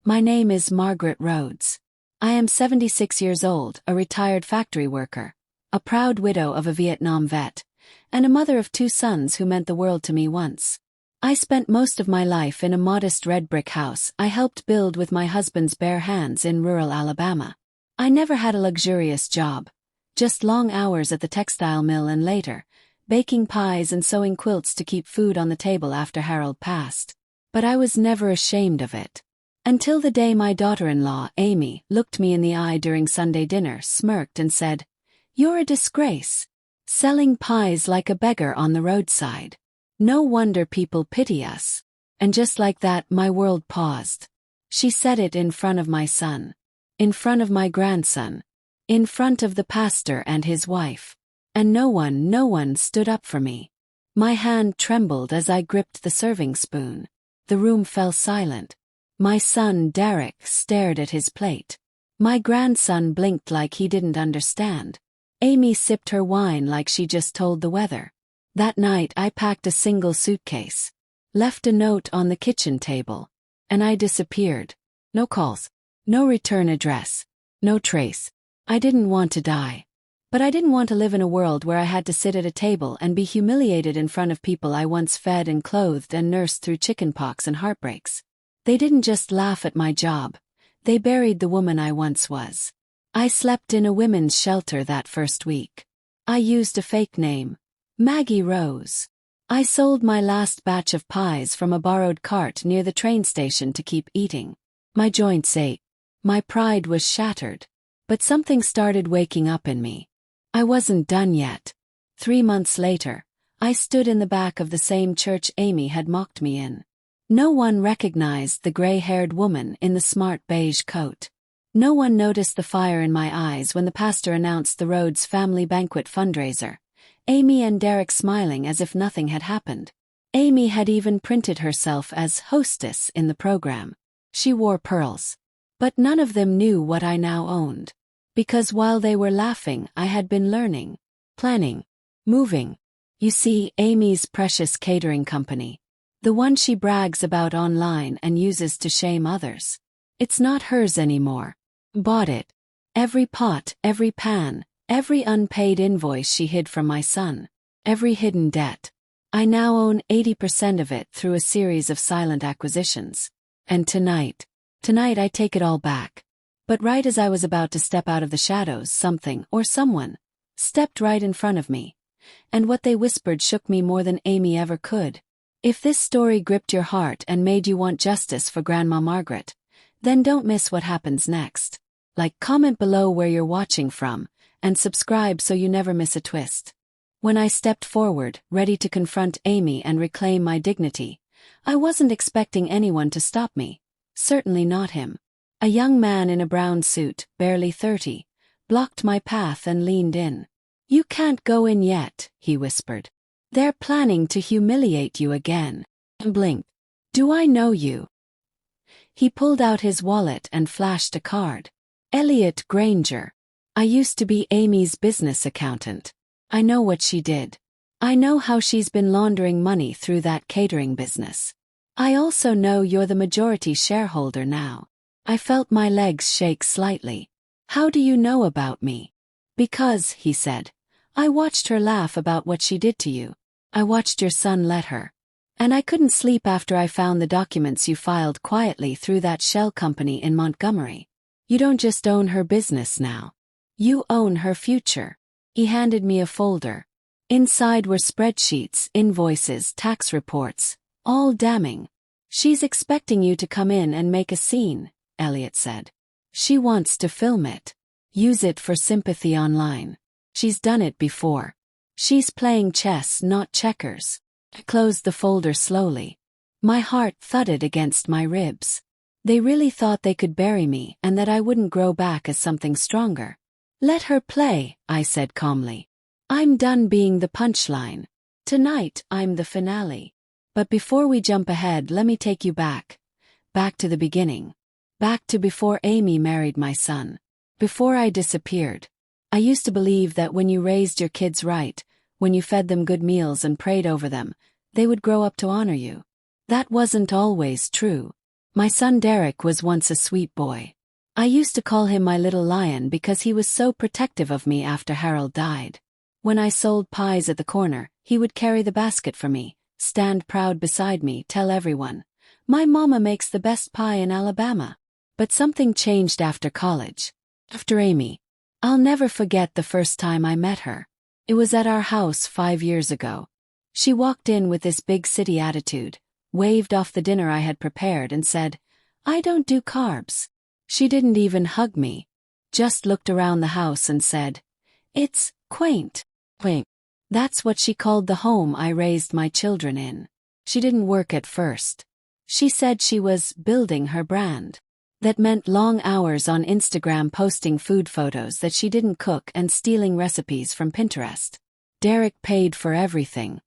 My name is Margaret Rhodes. I am 76 years old, a retired factory worker, a proud widow of a Vietnam vet, and a mother of 2 sons who meant the world to me once. I spent most of my life in a modest red brick house I helped build with my husband's bare hands in rural Alabama. I never had a luxurious job, just long hours at the textile mill and later, baking pies and sewing quilts to keep food on the table after Harold passed. But I was never ashamed of it. Until the day my daughter-in-law, Amy, looked me in the eye during Sunday dinner, smirked and said, "You're a disgrace. Selling pies like a beggar on the roadside. No wonder people pity us." And just like that, my world paused. She said it in front of my son, in front of my grandson, in front of the pastor and his wife. And no one stood up for me. My hand trembled as I gripped the serving spoon. The room fell silent. My son, Derek, stared at his plate. My grandson blinked like he didn't understand. Amy sipped her wine like she just told the weather. That night I packed a single suitcase, left a note on the kitchen table, and I disappeared. No calls, no return address, no trace. I didn't want to die. But I didn't want to live in a world where I had to sit at a table and be humiliated in front of people I once fed and clothed and nursed through chickenpox and heartbreaks. They didn't just laugh at my job. They buried the woman I once was. I slept in a women's shelter that first week. I used a fake name, Maggie Rose. I sold my last batch of pies from a borrowed cart near the train station to keep eating. My joints ached. My pride was shattered. But something started waking up in me. I wasn't done yet. 3 months later, I stood in the back of the same church Amy had mocked me in. No one recognized the gray-haired woman in the smart beige coat. No one noticed the fire in my eyes when the pastor announced the Rhodes family banquet fundraiser. Amy and Derek smiling as if nothing had happened. Amy had even printed herself as hostess in the program. She wore pearls. But none of them knew what I now owned. Because while they were laughing, I had been learning, planning, moving. You see, Amy's precious catering company, the one she brags about online and uses to shame others, it's not hers anymore. Bought it. Every pot, every pan, every unpaid invoice she hid from my son, every hidden debt. I now own 80% of it through a series of silent acquisitions. And tonight I take it all back. But right as I was about to step out of the shadows, something, or someone, stepped right in front of me. And what they whispered shook me more than Amy ever could. If this story gripped your heart and made you want justice for Grandma Margaret, then don't miss what happens next. Like, comment below where you're watching from, and subscribe so you never miss a twist. When I stepped forward, ready to confront Amy and reclaim my dignity, I wasn't expecting anyone to stop me. Certainly not him. A young man in a brown suit, barely 30, blocked my path and leaned in. "You can't go in yet," he whispered. "They're planning to humiliate you again." And blinked. "Do I know you?" He pulled out his wallet and flashed a card. "Elliot Granger. I used to be Amy's business accountant. I know what she did. I know how she's been laundering money through that catering business. I also know you're the majority shareholder now." I felt my legs shake slightly. "How do you know about me?" "Because," he said, "I watched her laugh about what she did to you. I watched your son let her. And I couldn't sleep after I found the documents you filed quietly through that shell company in Montgomery. You don't just own her business now. You own her future." He handed me a folder. Inside were spreadsheets, invoices, tax reports, all damning. "She's expecting you to come in and make a scene," Elliot said. "She wants to film it. Use it for sympathy online. She's done it before. She's playing chess, not checkers." I closed the folder slowly. My heart thudded against my ribs. They really thought they could bury me and that I wouldn't grow back as something stronger. "Let her play," I said calmly. "I'm done being the punchline. Tonight, I'm the finale." But before we jump ahead, let me take you back to the beginning. Back to before Amy married my son. Before I disappeared. I used to believe that when you raised your kids right, when you fed them good meals and prayed over them, they would grow up to honor you. That wasn't always true. My son Derek was once a sweet boy. I used to call him my little lion because he was so protective of me after Harold died. When I sold pies at the corner, he would carry the basket for me, stand proud beside me, tell everyone, "My mama makes the best pie in Alabama." But something changed after college. After Amy. I'll never forget the first time I met her. It was at our house 5 years ago. She walked in with this big city attitude, waved off the dinner I had prepared and said, "I don't do carbs." She didn't even hug me. Just looked around the house and said, "It's quaint." Quaint. That's what she called the home I raised my children in. She didn't work at first. She said she was building her brand. That meant long hours on Instagram posting food photos that she didn't cook and stealing recipes from Pinterest. Derek paid for everything.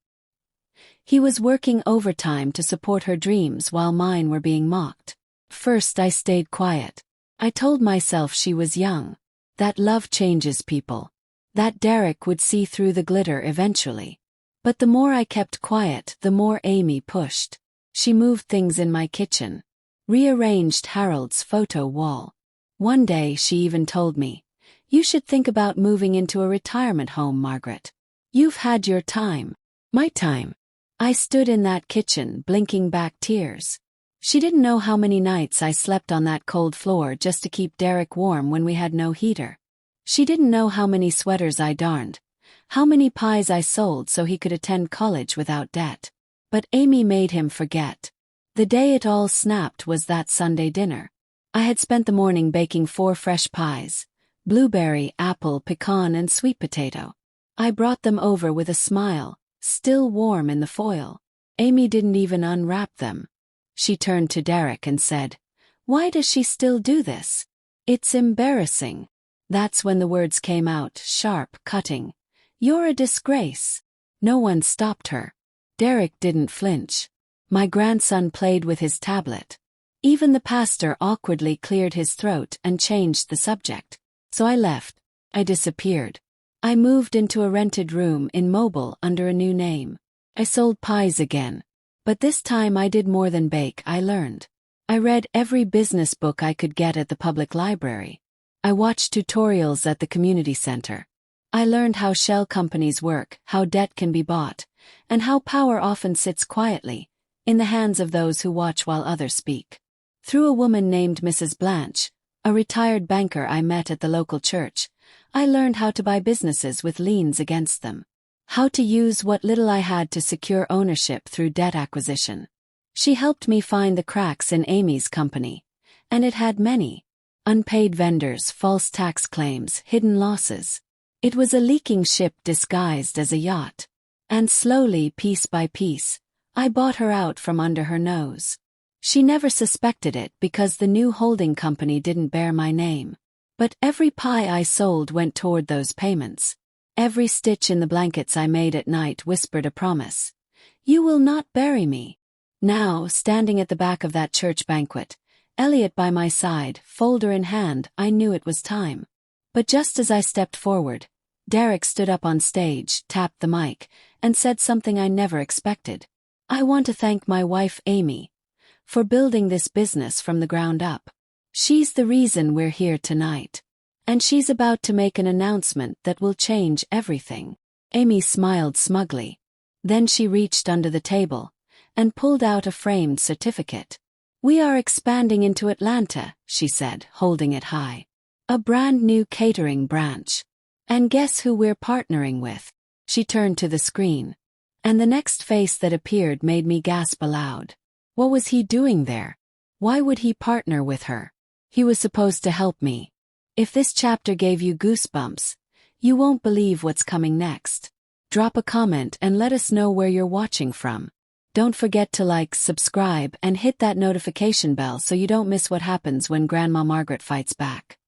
He was working overtime to support her dreams while mine were being mocked. First I stayed quiet. I told myself she was young. That love changes people. That Derek would see through the glitter eventually. But the more I kept quiet, the more Amy pushed. She moved things in my kitchen. Rearranged Harold's photo wall. One day she even told me, "You should think about moving into a retirement home, Margaret. You've had your time." My time. I stood in that kitchen, blinking back tears. She didn't know how many nights I slept on that cold floor just to keep Derek warm when we had no heater. She didn't know how many sweaters I darned, how many pies I sold so he could attend college without debt. But Amy made him forget. The day it all snapped was that Sunday dinner. I had spent the morning baking 4 fresh pies: blueberry, apple, pecan, and sweet potato. I brought them over with a smile, still warm in the foil. Amy didn't even unwrap them. She turned to Derek and said, "Why does she still do this? It's embarrassing." That's when the words came out, sharp, cutting. "You're a disgrace." No one stopped her. Derek didn't flinch. My grandson played with his tablet. Even the pastor awkwardly cleared his throat and changed the subject. So I left. I disappeared. I moved into a rented room in Mobile under a new name. I sold pies again. But this time I did more than bake, I learned. I read every business book I could get at the public library. I watched tutorials at the community center. I learned how shell companies work, how debt can be bought, and how power often sits quietly, in the hands of those who watch while others speak. Through a woman named Mrs. Blanche, a retired banker I met at the local church, I learned how to buy businesses with liens against them. How to use what little I had to secure ownership through debt acquisition. She helped me find the cracks in Amy's company. And it had many. Unpaid vendors, false tax claims, hidden losses. It was a leaking ship disguised as a yacht. And slowly, piece by piece, I bought her out from under her nose. She never suspected it because the new holding company didn't bear my name. But every pie I sold went toward those payments. Every stitch in the blankets I made at night whispered a promise. "You will not bury me." Now, standing at the back of that church banquet, Elliot by my side, folder in hand, I knew it was time. But just as I stepped forward, Derek stood up on stage, tapped the mic, and said something I never expected. "I want to thank my wife Amy for building this business from the ground up. She's the reason we're here tonight. And she's about to make an announcement that will change everything." Amy smiled smugly. Then she reached under the table and pulled out a framed certificate. "We are expanding into Atlanta," she said, holding it high. "A brand new catering branch. And guess who we're partnering with?" She turned to the screen. And the next face that appeared made me gasp aloud. What was he doing there? Why would he partner with her? He was supposed to help me. If this chapter gave you goosebumps, you won't believe what's coming next. Drop a comment and let us know where you're watching from. Don't forget to like, subscribe, and hit that notification bell so you don't miss what happens when Grandma Margaret fights back.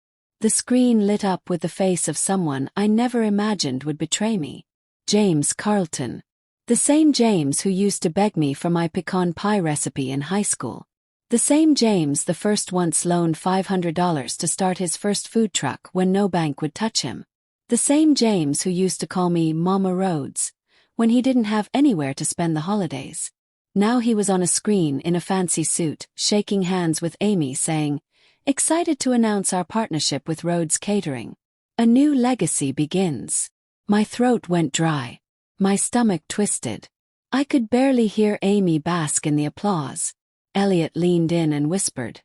The screen lit up with the face of someone I never imagined would betray me. James Carlton. The same James who used to beg me for my pecan pie recipe in high school. The same James the first once loaned $500 to start his first food truck when no bank would touch him. The same James who used to call me Mama Rhodes when he didn't have anywhere to spend the holidays. Now he was on a screen in a fancy suit, shaking hands with Amy, saying, "Excited to announce our partnership with Rhodes Catering. A new legacy begins." My throat went dry. My stomach twisted. I could barely hear Amy bask in the applause. Elliot leaned in and whispered,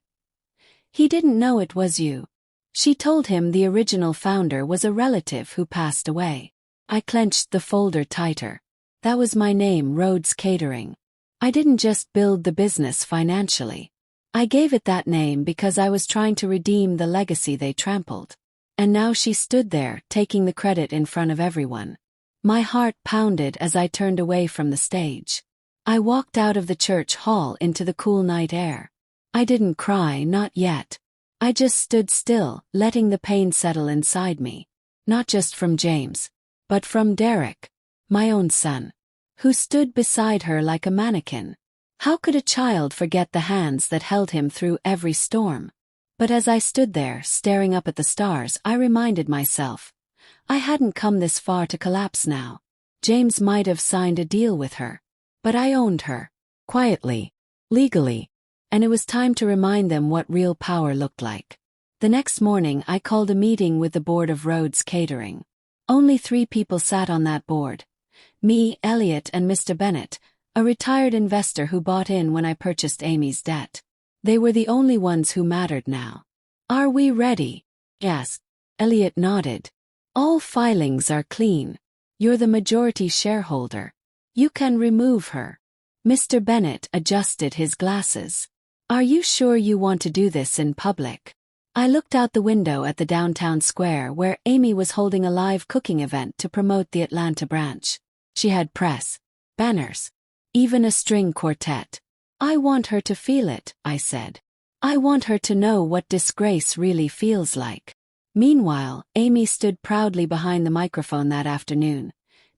"He didn't know it was you." She told him the original founder was a relative who passed away. I clenched the folder tighter. That was my name, Rhodes Catering. I didn't just build the business financially. I gave it that name because I was trying to redeem the legacy they trampled. And now she stood there, taking the credit in front of everyone. My heart pounded as I turned away from the stage. I walked out of the church hall into the cool night air. I didn't cry, not yet. I just stood still, letting the pain settle inside me. Not just from James, but from Derek, my own son, who stood beside her like a mannequin. How could a child forget the hands that held him through every storm? But as I stood there, staring up at the stars, I reminded myself, I hadn't come this far to collapse now. James might have signed a deal with her, but I owned her. Quietly. Legally. And it was time to remind them what real power looked like. The next morning I called a meeting with the board of Rhodes Catering. Only 3 people sat on that board. Me, Elliot, and Mr. Bennett, a retired investor who bought in when I purchased Amy's debt. They were the only ones who mattered now. "Are we ready?" Yes. Elliot nodded. "All filings are clean. You're the majority shareholder. You can remove her." Mr. Bennett adjusted his glasses. "Are you sure you want to do this in public?" I looked out the window at the downtown square where Amy was holding a live cooking event to promote the Atlanta branch. She had press, banners, even a string quartet. "I want her to feel it," I said. "I want her to know what disgrace really feels like." Meanwhile, Amy stood proudly behind the microphone that afternoon,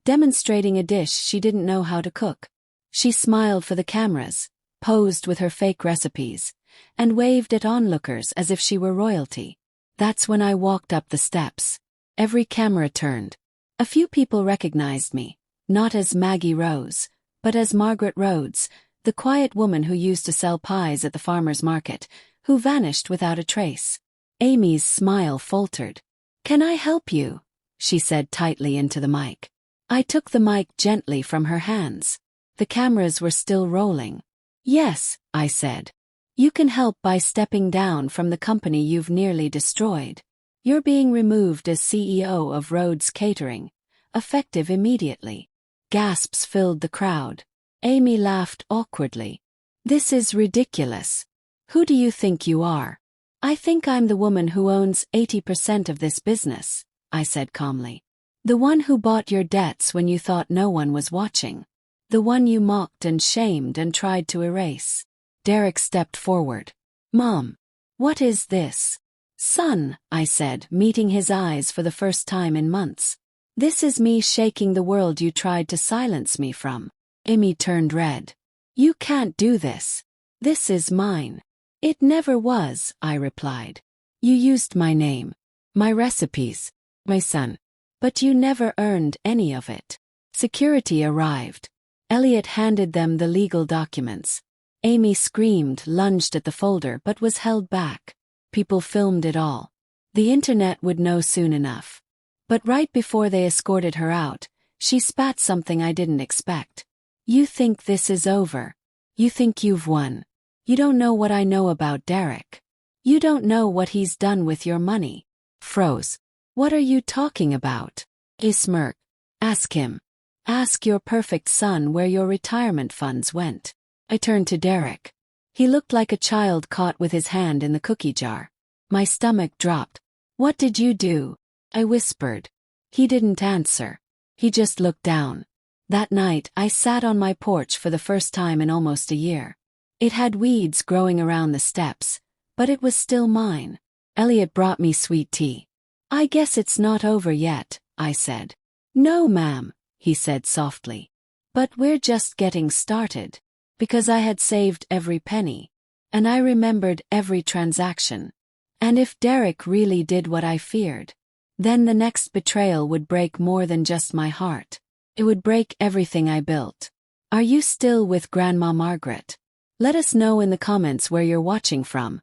demonstrating a dish she didn't know how to cook. She smiled for the cameras, posed with her fake recipes, and waved at onlookers as if she were royalty. That's when I walked up the steps. Every camera turned. A few people recognized me, not as Maggie Rose, but as Margaret Rhodes, the quiet woman who used to sell pies at the farmer's market, who vanished without a trace. Amy's smile faltered. "Can I help you?" she said tightly into the mic. I took the mic gently from her hands. The cameras were still rolling. "Yes," I said. "You can help by stepping down from the company you've nearly destroyed. You're being removed as CEO of Rhodes Catering, effective immediately." Gasps filled the crowd. Amy laughed awkwardly. "This is ridiculous. Who do you think you are?" "I think I'm the woman who owns 80% of this business," I said calmly. "The one who bought your debts when you thought no one was watching. The one you mocked and shamed and tried to erase." Derek stepped forward. "Mom, what is this?" "Son," I said, meeting his eyes for the first time in months. "This is me shaking the world you tried to silence me from." Amy turned red. "You can't do this. This is mine." "It never was," I replied. "You used my name, my recipes, my son. But you never earned any of it." Security arrived. Elliot handed them the legal documents. Amy screamed, lunged at the folder but was held back. People filmed it all. The internet would know soon enough. But right before they escorted her out, she spat something I didn't expect. "You think this is over. You think you've won. You don't know what I know about Derek. You don't know what he's done with your money." Froze. "What are you talking about?" He smirked. "Ask him. Ask your perfect son where your retirement funds went." I turned to Derek. He looked like a child caught with his hand in the cookie jar. My stomach dropped. "What did you do?" I whispered. He didn't answer. He just looked down. That night, I sat on my porch for the first time in almost a year. It had weeds growing around the steps, but it was still mine. Elliot brought me sweet tea. "I guess it's not over yet," I said. "No, ma'am," he said softly. "But we're just getting started." Because I had saved every penny. And I remembered every transaction. And if Derek really did what I feared, then the next betrayal would break more than just my heart. It would break everything I built. Are you still with Grandma Margaret? Let us know in the comments where you're watching from,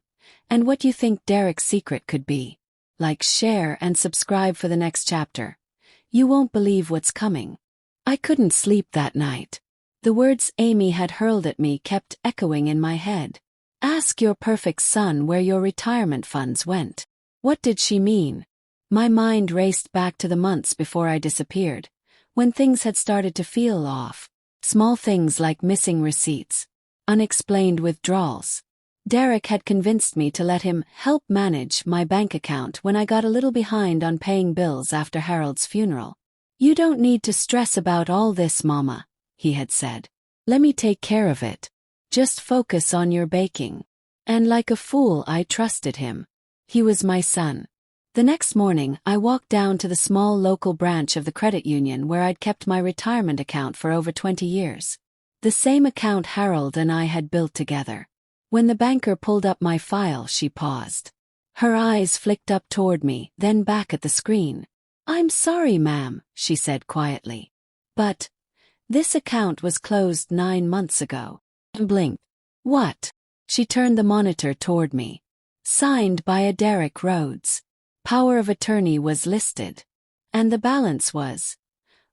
and what you think Derek's secret could be. Like, share, and subscribe for the next chapter. You won't believe what's coming. I couldn't sleep that night. The words Amy had hurled at me kept echoing in my head. Ask your perfect son where your retirement funds went. What did she mean? My mind raced back to the months before I disappeared, when things had started to feel off. Small things like missing receipts, unexplained withdrawals. Derek had convinced me to let him help manage my bank account when I got a little behind on paying bills after Harold's funeral. You don't need to stress about all this, Mama, he had said. Let me take care of it. Just focus on your baking. And like a fool, I trusted him. He was my son. The next morning, I walked down to the small local branch of the credit union where I'd kept my retirement account for over 20 years. The same account Harold and I had built together. When the banker pulled up my file, she paused. Her eyes flicked up toward me, then back at the screen. I'm sorry, ma'am, she said quietly. But this account was closed 9 months ago. I blinked. What? She turned the monitor toward me. Signed by a Derek Rhodes. Power of attorney was listed. And the balance was,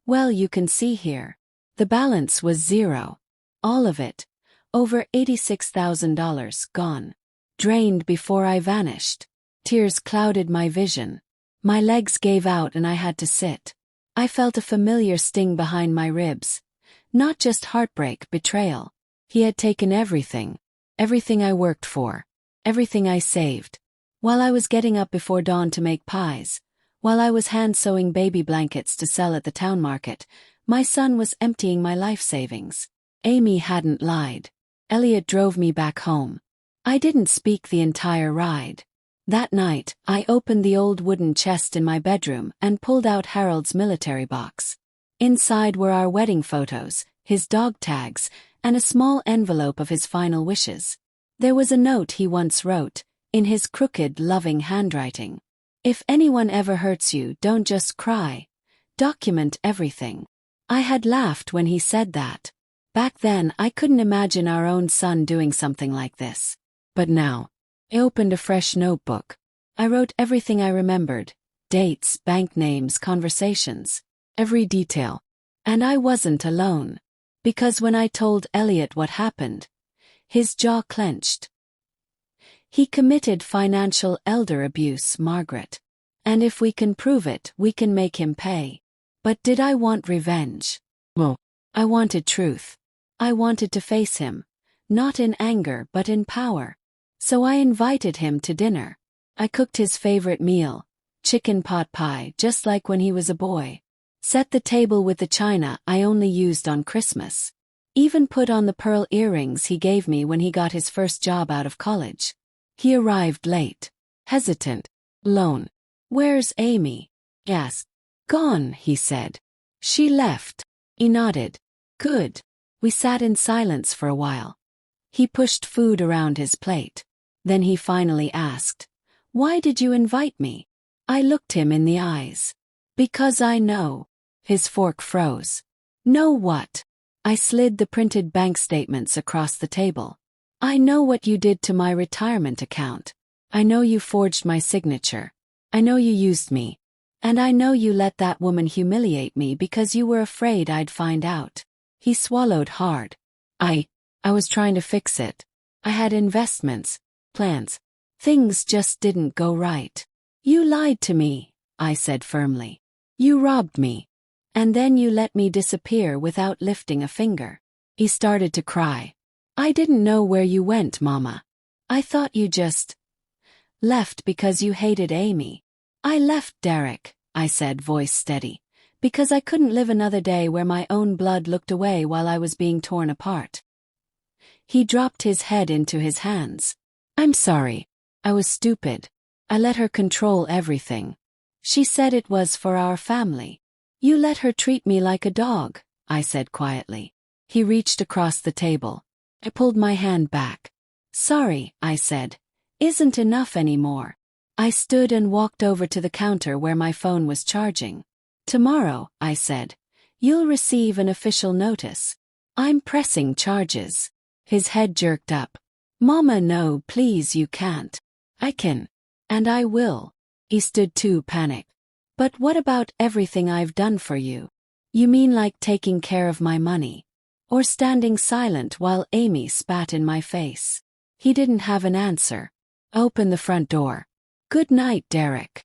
well, you can see here. The balance was zero. All of it, over $86,000, gone. Drained before I vanished. Tears clouded my vision. My legs gave out and I had to sit. I felt a familiar sting behind my ribs. Not just heartbreak, betrayal. He had taken everything. Everything I worked for. Everything I saved. While I was getting up before dawn to make pies, while I was hand-sewing baby blankets to sell at the town market, my son was emptying my life savings. Amy hadn't lied. Elliot drove me back home. I didn't speak the entire ride. That night, I opened the old wooden chest in my bedroom and pulled out Harold's military box. Inside were our wedding photos, his dog tags, and a small envelope of his final wishes. There was a note he once wrote, in his crooked, loving handwriting. If anyone ever hurts you, don't just cry. Document everything. I had laughed when he said that. Back then, I couldn't imagine our own son doing something like this. But now, I opened a fresh notebook. I wrote everything I remembered. Dates, bank names, conversations. Every detail. And I wasn't alone. Because when I told Elliot what happened, his jaw clenched. He committed financial elder abuse, Margaret. And if we can prove it, we can make him pay. But did I want revenge? No. I wanted truth. I wanted to face him. Not in anger, but in power. So I invited him to dinner. I cooked his favorite meal, chicken pot pie, just like when he was a boy. Set the table with the china I only used on Christmas. Even put on the pearl earrings he gave me when he got his first job out of college. He arrived late. Hesitant. Alone. Where's Amy? Asked. Gone, he said. She left. He nodded. Good. We sat in silence for a while. He pushed food around his plate. Then he finally asked, Why did you invite me? I looked him in the eyes. Because I know. His fork froze. Know what? I slid the printed bank statements across the table. I know what you did to my retirement account. I know you forged my signature. I know you used me. And I know you let that woman humiliate me because you were afraid I'd find out. He swallowed hard. I was trying to fix it. I had investments, plans. Things just didn't go right. You lied to me, I said firmly. You robbed me. And then you let me disappear without lifting a finger. He started to cry. I didn't know where you went, Mama. I thought you just left because you hated Amy. I left Derek, I said, voice steady, because I couldn't live another day where my own blood looked away while I was being torn apart. He dropped his head into his hands. I'm sorry. I was stupid. I let her control everything. She said it was for our family. You let her treat me like a dog, I said quietly. He reached across the table. I pulled my hand back. Sorry, I said. Isn't enough anymore. I stood and walked over to the counter where my phone was charging. Tomorrow, I said, you'll receive an official notice. I'm pressing charges. His head jerked up. Mama, no, please, you can't. I can. And I will. He stood too panicked. But what about everything I've done for you? You mean like taking care of my money? Or standing silent while Amy spat in my face? He didn't have an answer. Open the front door. Good night, Derek.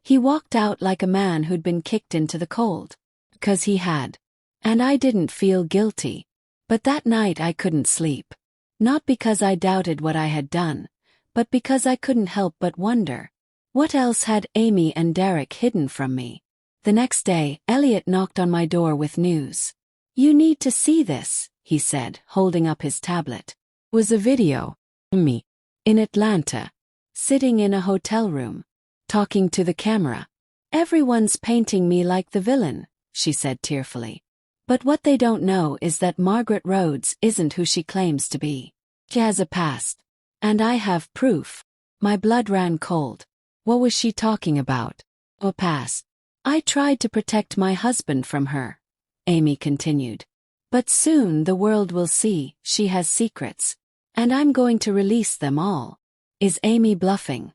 He walked out like a man who'd been kicked into the cold. 'Cause he had. And I didn't feel guilty. But that night I couldn't sleep. Not because I doubted what I had done, but because I couldn't help but wonder. What else had Amy and Derek hidden from me? The next day, Elliot knocked on my door with news. You need to see this, he said, holding up his tablet. It was a video. Me. In Atlanta. Sitting in a hotel room. Talking to the camera. Everyone's painting me like the villain, she said tearfully. But what they don't know is that Margaret Rhodes isn't who she claims to be. She has a past. And I have proof. My blood ran cold. What was she talking about? A past. I tried to protect my husband from her, Amy continued. But soon the world will see she has secrets. And I'm going to release them all. Is Amy bluffing?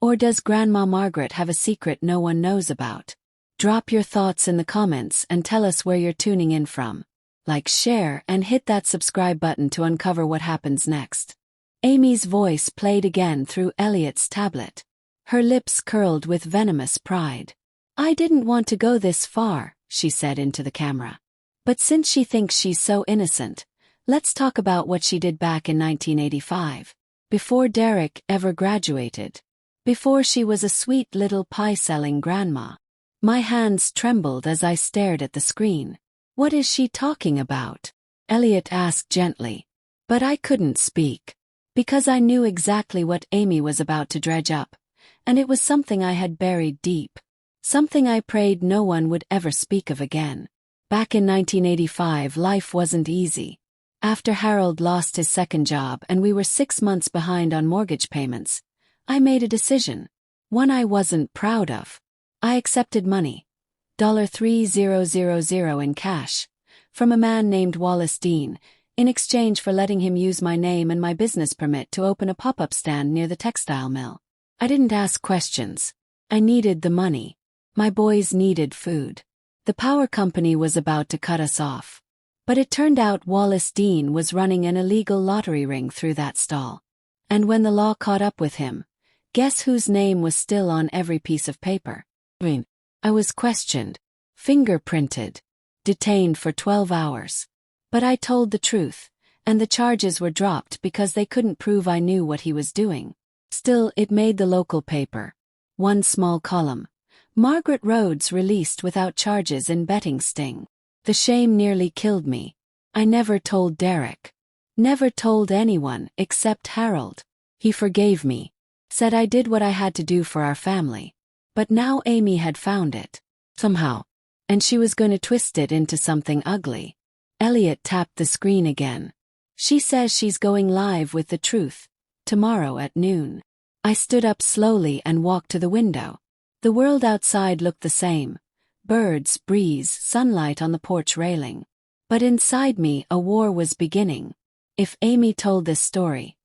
Or does Grandma Margaret have a secret no one knows about? Drop your thoughts in the comments and tell us where you're tuning in from. Like, share, and hit that subscribe button to uncover what happens next. Amy's voice played again through Elliot's tablet. Her lips curled with venomous pride. I didn't want to go this far, she said into the camera. But since she thinks she's so innocent, let's talk about what she did back in 1985. Before Derek ever graduated. Before she was a sweet little pie-selling grandma. My hands trembled as I stared at the screen. What is she talking about? Elliot asked gently. But I couldn't speak. Because I knew exactly what Amy was about to dredge up. And it was something I had buried deep. Something I prayed no one would ever speak of again. Back in 1985, life wasn't easy. After Harold lost his second job and we were 6 months behind on mortgage payments, I made a decision. One I wasn't proud of. I accepted money. $3,000 in cash. From a man named Wallace Dean, in exchange for letting him use my name and my business permit to open a pop-up stand near the textile mill. I didn't ask questions. I needed the money. My boys needed food. The power company was about to cut us off. But it turned out Wallace Dean was running an illegal lottery ring through that stall. And when the law caught up with him, guess whose name was still on every piece of paper? I was questioned, fingerprinted, detained for 12 hours. But I told the truth, and the charges were dropped because they couldn't prove I knew what he was doing. Still, it made the local paper. One small column. Margaret Rhodes released without charges in betting sting. The shame nearly killed me. I never told Derek. Never told anyone except Harold. He forgave me. Said I did what I had to do for our family. But now Amy had found it. Somehow. And she was going to twist it into something ugly. Elliot tapped the screen again. She says she's going live with the truth. Tomorrow at noon. I stood up slowly and walked to the window. The world outside looked the same. Birds, breeze, sunlight on the porch railing. But inside me a war was beginning. If Amy told this story,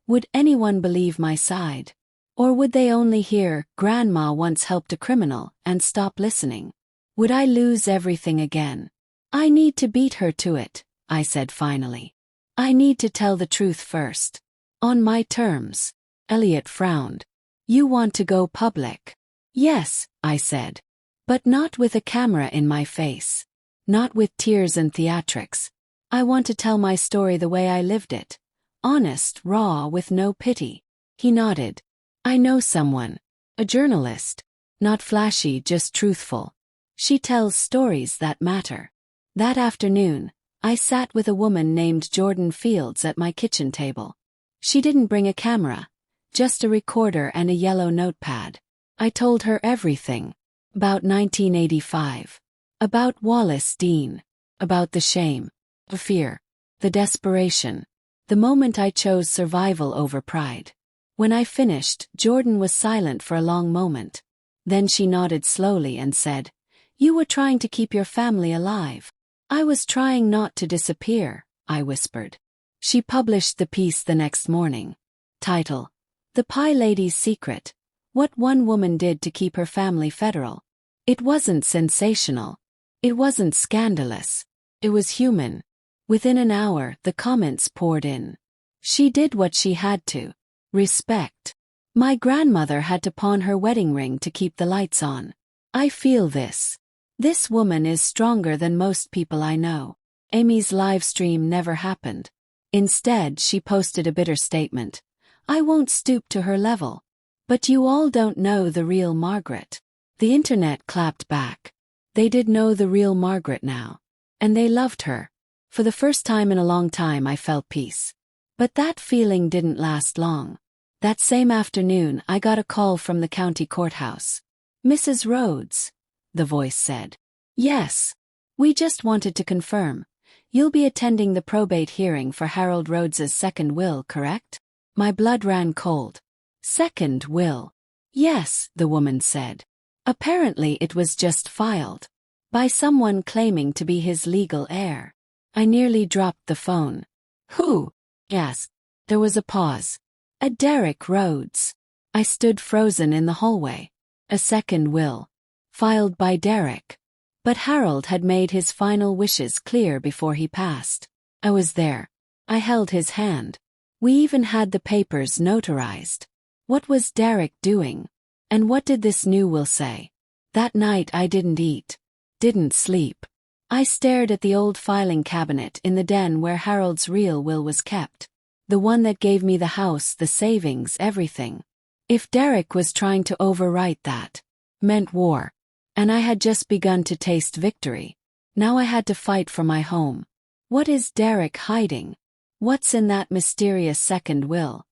would anyone believe my side? Or would they only hear, Grandma once helped a criminal, and stop listening? Would I lose everything again? I need to beat her to it, I said finally. I need to tell the truth first. On my terms. Elliot frowned. You want to go public? Yes, I said. But not with a camera in my face. Not with tears and theatrics. I want to tell my story the way I lived it. Honest, raw, with no pity. He nodded. I know someone. A journalist. Not flashy, just truthful. She tells stories that matter. That afternoon, I sat with a woman named Jordan Fields at my kitchen table. She didn't bring a camera. Just a recorder and a yellow notepad. I told her everything. About 1985. About Wallace Dean. About the shame. The fear. The desperation. The moment I chose survival over pride. When I finished, Jordan was silent for a long moment. Then she nodded slowly and said, You were trying to keep your family alive. I was trying not to disappear, I whispered. She published the piece the next morning. Title: The Pie Lady's Secret: What One Woman Did to Keep Her Family Federal. It wasn't sensational. It wasn't scandalous. It was human. Within an hour, the comments poured in. She did what she had to. Respect. My grandmother had to pawn her wedding ring to keep the lights on. I feel this. This woman is stronger than most people I know. Amy's live stream never happened. Instead, she posted a bitter statement. I won't stoop to her level. But you all don't know the real Margaret. The internet clapped back. They did know the real Margaret now. And they loved her. For the first time in a long time I felt peace. But that feeling didn't last long. That same afternoon I got a call from the county courthouse. Mrs. Rhodes, the voice said. Yes. We just wanted to confirm. You'll be attending the probate hearing for Harold Rhodes's second will, correct? My blood ran cold. Second will? Yes, the woman said. Apparently it was just filed. By someone claiming to be his legal heir. I nearly dropped the phone. Who? Asked. There was a pause. A Derek Rhodes. I stood frozen in the hallway. A second will. Filed by Derek. But Harold had made his final wishes clear before he passed. I was there. I held his hand. We even had the papers notarized. What was Derek doing? And what did this new will say? That night I didn't eat. Didn't sleep. I stared at the old filing cabinet in the den where Harold's real will was kept. The one that gave me the house, the savings, everything. If Derek was trying to overwrite that, meant war. And I had just begun to taste victory. Now I had to fight for my home. What is Derek hiding? What's in that mysterious second will?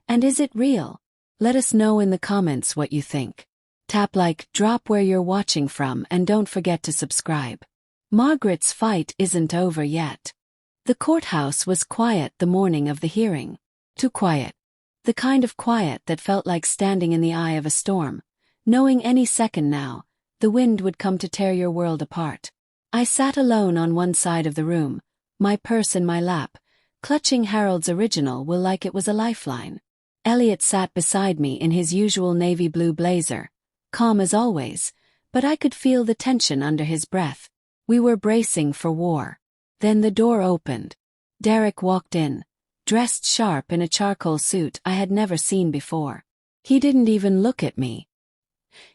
And is it real? Let us know in the comments what you think. Tap like, drop where you're watching from, and don't forget to subscribe. Margaret's fight isn't over yet. The courthouse was quiet the morning of the hearing. Too quiet. The kind of quiet that felt like standing in the eye of a storm, knowing any second now, the wind would come to tear your world apart. I sat alone on one side of the room, my purse in my lap, clutching Harold's original will like it was a lifeline. Elliot sat beside me in his usual navy blue blazer, calm as always, but I could feel the tension under his breath. We were bracing for war. Then the door opened. Derek walked in, dressed sharp in a charcoal suit I had never seen before. He didn't even look at me.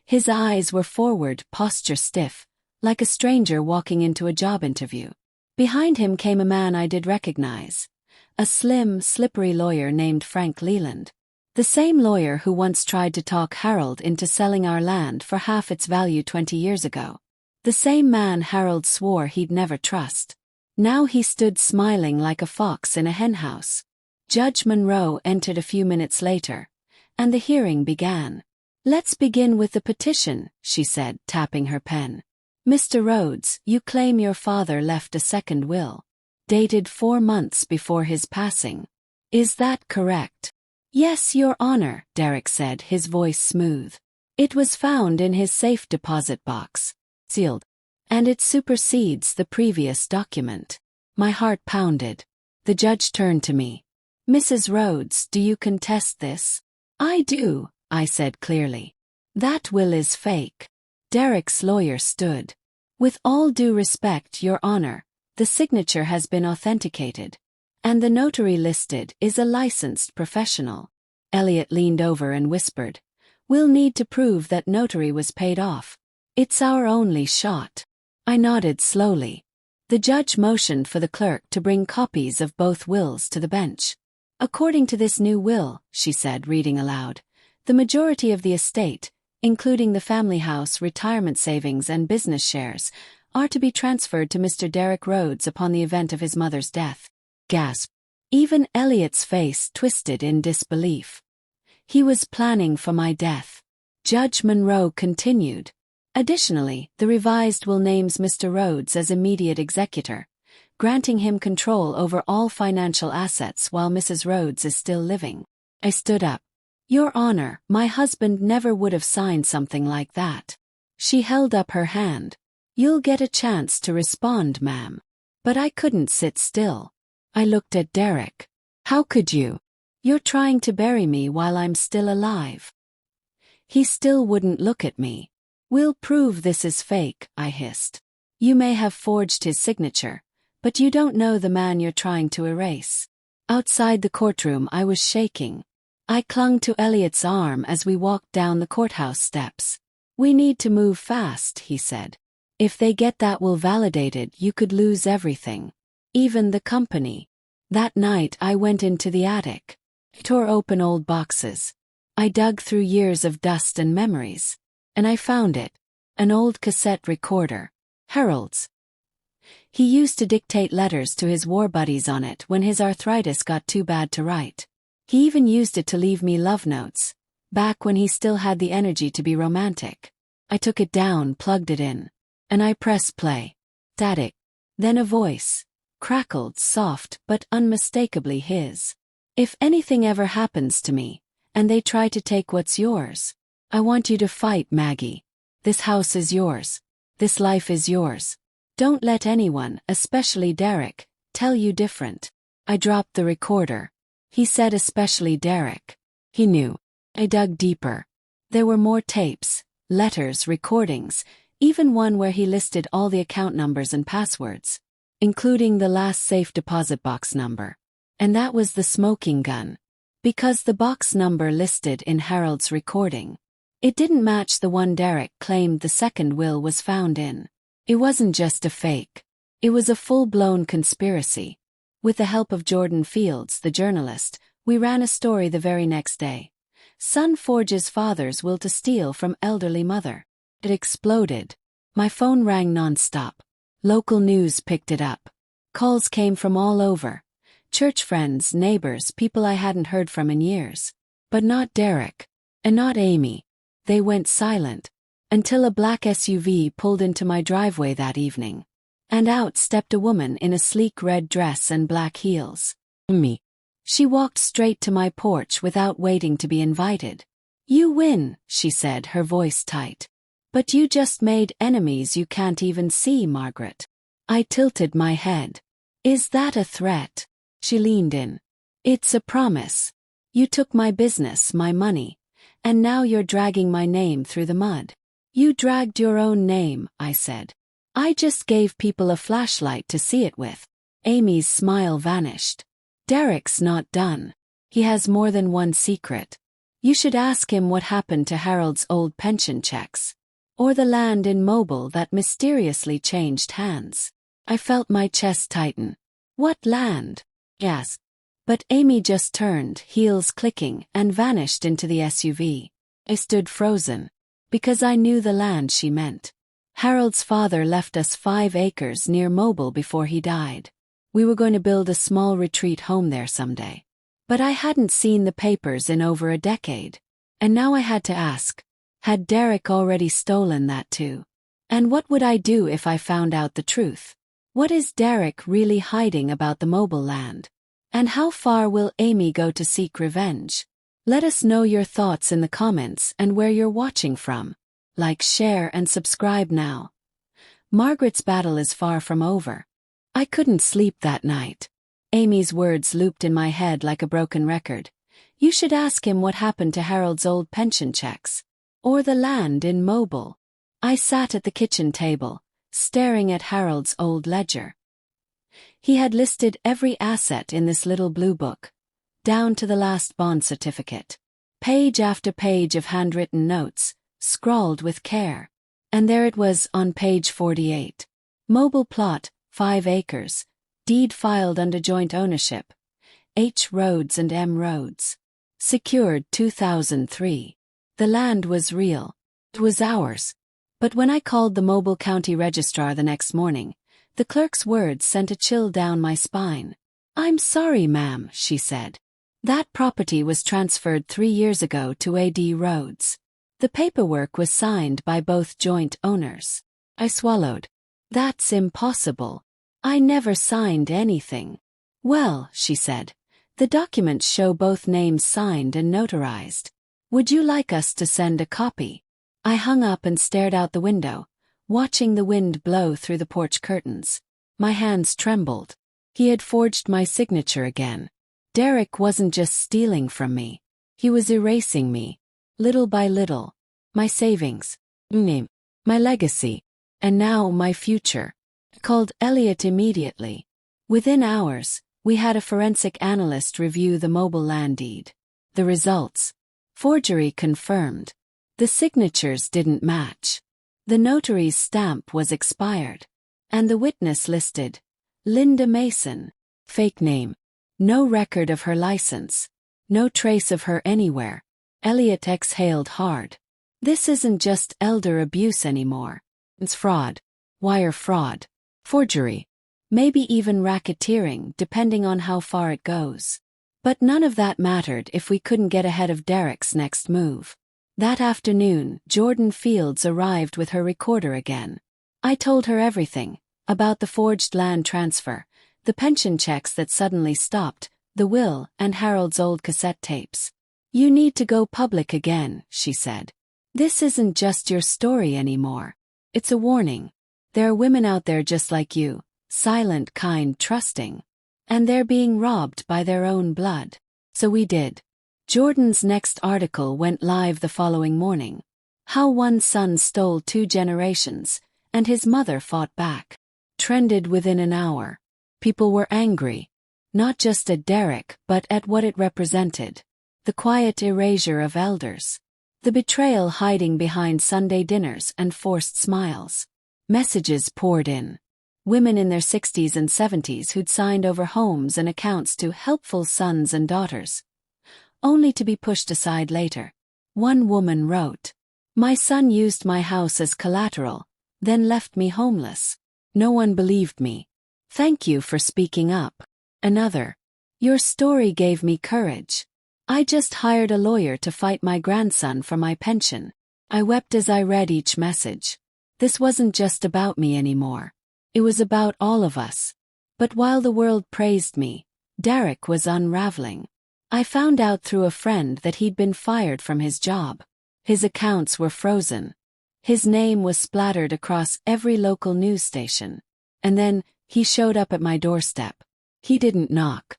His eyes were forward, posture stiff, like a stranger walking into a job interview. Behind him came a man I did recognize. A slim, slippery lawyer named Frank Leland. The same lawyer who once tried to talk Harold into selling our land for half its value 20 years ago. The same man Harold swore he'd never trust. Now he stood smiling like a fox in a henhouse. Judge Monroe entered a few minutes later, and the hearing began. Let's begin with the petition, she said, tapping her pen. Mr. Rhodes, you claim your father left a second will, dated 4 months before his passing. Is that correct? Yes, Your Honor, Derek said, his voice smooth. It was found in his safe deposit box, sealed. And it supersedes the previous document. My heart pounded. The judge turned to me. Mrs. Rhodes, do you contest this? I do, I said clearly. That will is fake. Derek's lawyer stood. With all due respect, Your Honor, the signature has been authenticated. And the notary listed is a licensed professional. Elliot leaned over and whispered. We'll need to prove that notary was paid off. It's our only shot. I nodded slowly. The judge motioned for the clerk to bring copies of both wills to the bench. According to this new will, she said, reading aloud, the majority of the estate, including the family house, retirement savings and business shares, are to be transferred to Mr. Derek Rhodes upon the event of his mother's death. Gasp. Even Elliot's face twisted in disbelief. He was planning for my death. Judge Monroe continued. Additionally, the revised will names Mr. Rhodes as immediate executor, granting him control over all financial assets while Mrs. Rhodes is still living. I stood up. Your Honor, my husband never would have signed something like that. She held up her hand. You'll get a chance to respond, ma'am. But I couldn't sit still. I looked at Derek. How could you? You're trying to bury me while I'm still alive. He still wouldn't look at me. We'll prove this is fake, I hissed. You may have forged his signature, but you don't know the man you're trying to erase. Outside the courtroom I was shaking. I clung to Elliot's arm as we walked down the courthouse steps. We need to move fast, he said. If they get that will validated, you could lose everything. Even the company. That night I went into the attic. Tore open old boxes. I dug through years of dust and memories. And I found it. An old cassette recorder. Harold's. He used to dictate letters to his war buddies on it when his arthritis got too bad to write. He even used it to leave me love notes. Back when he still had the energy to be romantic. I took it down, plugged it in. And I pressed play. Static. Then a voice. Crackled, soft, but unmistakably his. If anything ever happens to me, and they try to take what's yours, I want you to fight, Maggie. This house is yours. This life is yours. Don't let anyone, especially Derek, tell you different. I dropped the recorder. He said especially Derek. He knew. I dug deeper. There were more tapes, letters, recordings, even one where he listed all the account numbers and passwords, including the last safe deposit box number. And that was the smoking gun. Because the box number listed in Harold's recording, it didn't match the one Derek claimed the second will was found in. It wasn't just a fake. It was a full-blown conspiracy. With the help of Jordan Fields, the journalist, we ran a story the very next day. Son forges father's will to steal from elderly mother. It exploded. My phone rang non-stop. Local news picked it up. Calls came from all over. Church friends, neighbors, people I hadn't heard from in years. But not Derek. And not Amy. They went silent. Until a black SUV pulled into my driveway that evening. And out stepped a woman in a sleek red dress and black heels. Me. She walked straight to my porch without waiting to be invited. You win, she said, her voice tight. But you just made enemies you can't even see, Margaret. I tilted my head. Is that a threat? She leaned in. It's a promise. You took my business, my money. And now you're dragging my name through the mud. You dragged your own name, I said. I just gave people a flashlight to see it with. Amy's smile vanished. Derek's not done. He has more than one secret. You should ask him what happened to Harold's old pension checks. Or the land in Mobile that mysteriously changed hands. I felt my chest tighten. What land? Yes. But Amy just turned, heels clicking, and vanished into the SUV. I stood frozen. Because I knew the land she meant. Harold's father left us 5 acres near Mobile before he died. We were going to build a small retreat home there someday. But I hadn't seen the papers in over a decade. And now I had to ask, had Derek already stolen that too? And what would I do if I found out the truth? What is Derek really hiding about the Mobile land? And how far will Amy go to seek revenge? Let us know your thoughts in the comments and where you're watching from. Like, share, and subscribe now. Margaret's battle is far from over. I couldn't sleep that night. Amy's words looped in my head like a broken record. You should ask him what happened to Harold's old pension checks. Or the land in Mobile. I sat at the kitchen table, staring at Harold's old ledger. He had listed every asset in this little blue book. Down to the last bond certificate. Page after page of handwritten notes, scrawled with care. And there it was on page 48. Mobile plot, 5 acres. Deed filed under joint ownership. H. Rhodes and M. Rhodes. Secured 2003. The land was real. It was ours. But when I called the Mobile County Registrar the next morning, the clerk's words sent a chill down my spine. I'm sorry, ma'am, she said. That property was transferred 3 years ago to A.D. Rhodes. The paperwork was signed by both joint owners. I swallowed. That's impossible. I never signed anything. Well, she said, the documents show both names signed and notarized. Would you like us to send a copy? I hung up and stared out the window, watching the wind blow through the porch curtains. My hands trembled. He had forged my signature again. Derek wasn't just stealing from me. He was erasing me. Little by little. My savings. Name. My legacy. And now my future. I called Elliot immediately. Within hours, we had a forensic analyst review the mobile land deed. The results. Forgery confirmed. The signatures didn't match. The notary's stamp was expired. And the witness listed. Linda Mason. Fake name. No record of her license. No trace of her anywhere. Elliot exhaled hard. This isn't just elder abuse anymore. It's fraud. Wire fraud. Forgery. Maybe even racketeering, depending on how far it goes. But none of that mattered if we couldn't get ahead of Derek's next move. That afternoon, Jordan Fields arrived with her recorder again. I told her everything. About the forged land transfer, the pension checks that suddenly stopped, the will, and Harold's old cassette tapes. You need to go public again, she said. This isn't just your story anymore. It's a warning. There are women out there just like you, silent, kind, trusting. And they're being robbed by their own blood. So we did. Jordan's next article went live the following morning. How one son stole 2 generations, and his mother fought back. Trended within an hour. People were angry. Not just at Derek, but at what it represented. The quiet erasure of elders. The betrayal hiding behind Sunday dinners and forced smiles. Messages poured in. Women in their 60s and 70s who'd signed over homes and accounts to helpful sons and daughters. Only to be pushed aside later. One woman wrote, "My son used my house as collateral, then left me homeless. No one believed me. Thank you for speaking up." Another, "Your story gave me courage. I just hired a lawyer to fight my grandson for my pension." I wept as I read each message. This wasn't just about me anymore. It was about all of us. But while the world praised me, Derek was unraveling. I found out through a friend that he'd been fired from his job. His accounts were frozen. His name was splattered across every local news station. And then, he showed up at my doorstep. He didn't knock.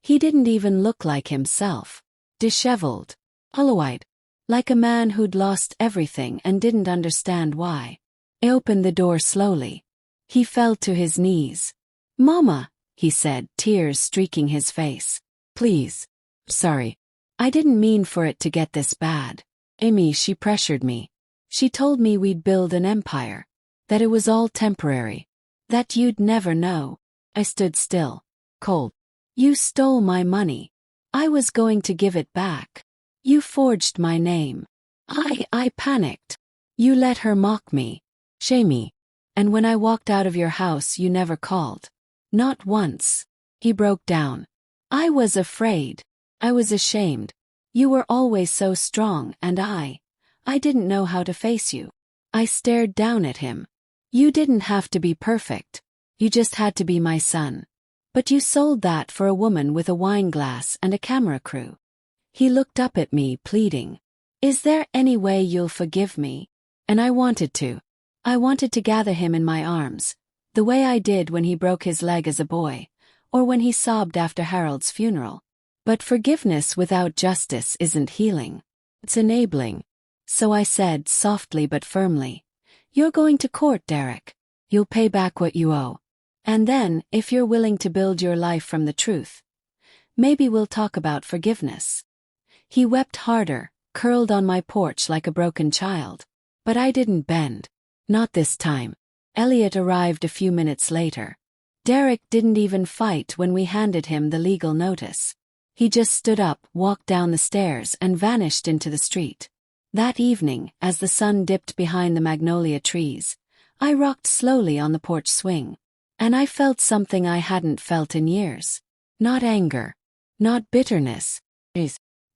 He didn't even look like himself. Disheveled. Hollow-eyed. Like a man who'd lost everything and didn't understand why. I opened the door slowly. He fell to his knees. "Mama," he said, tears streaking his face. "Please. Sorry. I didn't mean for it to get this bad." Amy, she pressured me. She told me we'd build an empire. That it was all temporary. That you'd never know. I stood still. Cold. "You stole my money. I was going to give it back. You forged my name." I panicked. "You let her mock me. Shame me. And when I walked out of your house you never called. Not once." He broke down. "I was afraid. I was ashamed. You were always so strong and I didn't know how to face you." I stared down at him. "You didn't have to be perfect. You just had to be my son. But you sold that for a woman with a wine glass and a camera crew." He looked up at me, pleading. "Is there any way you'll forgive me?" And I wanted to. I wanted to gather him in my arms, the way I did when he broke his leg as a boy, or when he sobbed after Harold's funeral. But forgiveness without justice isn't healing. It's enabling. So I said, softly but firmly, "You're going to court, Derek. You'll pay back what you owe. And then, if you're willing to build your life from the truth, maybe we'll talk about forgiveness." He wept harder, curled on my porch like a broken child. But I didn't bend. Not this time. Elliot arrived a few minutes later. Derek didn't even fight when we handed him the legal notice. He just stood up, walked down the stairs, and vanished into the street. That evening, as the sun dipped behind the magnolia trees, I rocked slowly on the porch swing. And I felt something I hadn't felt in years. Not anger. Not bitterness.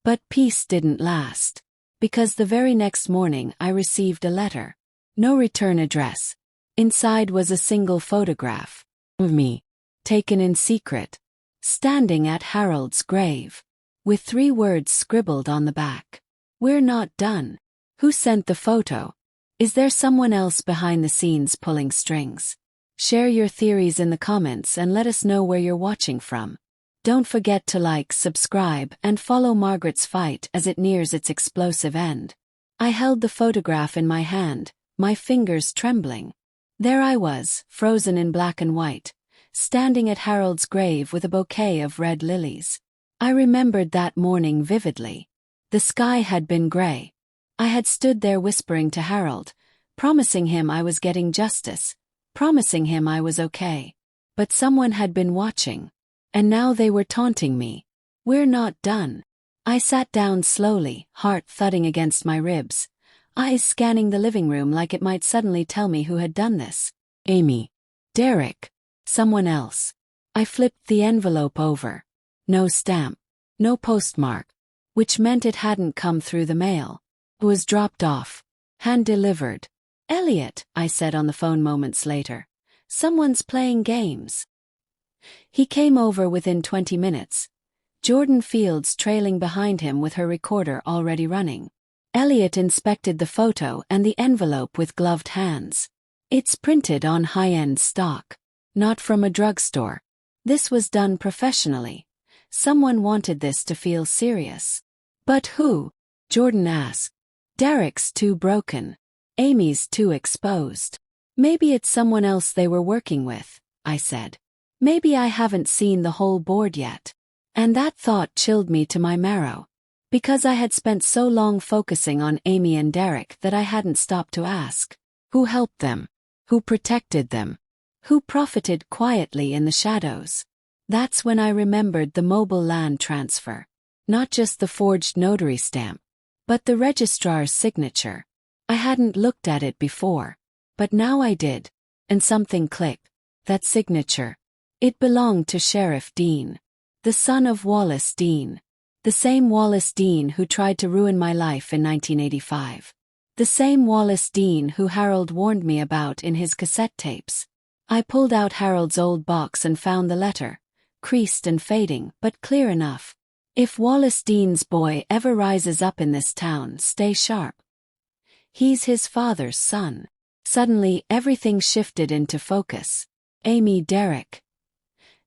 But peace didn't last. Because the very next morning I received a letter. No return address. Inside was a single photograph. Of me. Taken in secret. Standing at Harold's grave. With 3 words scribbled on the back. "We're not done." Who sent the photo? Is there someone else behind the scenes pulling strings? Share your theories in the comments and let us know where you're watching from. Don't forget to like, subscribe, and follow Margaret's fight as it nears its explosive end. I held the photograph in my hand, my fingers trembling. There I was, frozen in black and white, standing at Harold's grave with a bouquet of red lilies. I remembered that morning vividly. The sky had been gray. I had stood there whispering to Harold, promising him I was getting justice, promising him I was okay. But someone had been watching. And now they were taunting me. We're not done. I sat down slowly, heart thudding against my ribs, eyes scanning the living room like it might suddenly tell me who had done this. Amy. Derek. Someone else. I flipped the envelope over. No stamp. No postmark. Which meant it hadn't come through the mail. It was dropped off. Hand-delivered. Elliot, I said on the phone moments later. Someone's playing games. He came over within 20 minutes. Jordan Fields trailing behind him with her recorder already running. Elliot inspected the photo and the envelope with gloved hands. It's printed on high-end stock. Not from a drugstore. This was done professionally. Someone wanted this to feel serious. But who? Jordan asked. Derek's too broken. Amy's too exposed. Maybe it's someone else they were working with, I said. Maybe I haven't seen the whole board yet. And that thought chilled me to my marrow. Because I had spent so long focusing on Amy and Derek that I hadn't stopped to ask. Who helped them? Who protected them? Who profited quietly in the shadows? That's when I remembered the mobile land transfer. Not just the forged notary stamp, but the registrar's signature. I hadn't looked at it before, but now I did, and something clicked. That signature. It belonged to Sheriff Dean, the son of Wallace Dean. The same Wallace Dean who tried to ruin my life in 1985. The same Wallace Dean who Harold warned me about in his cassette tapes. I pulled out Harold's old box and found the letter. Creased and fading, but clear enough. If Wallace Dean's boy ever rises up in this town, stay sharp. He's his father's son. Suddenly, everything shifted into focus. Amy, Derek.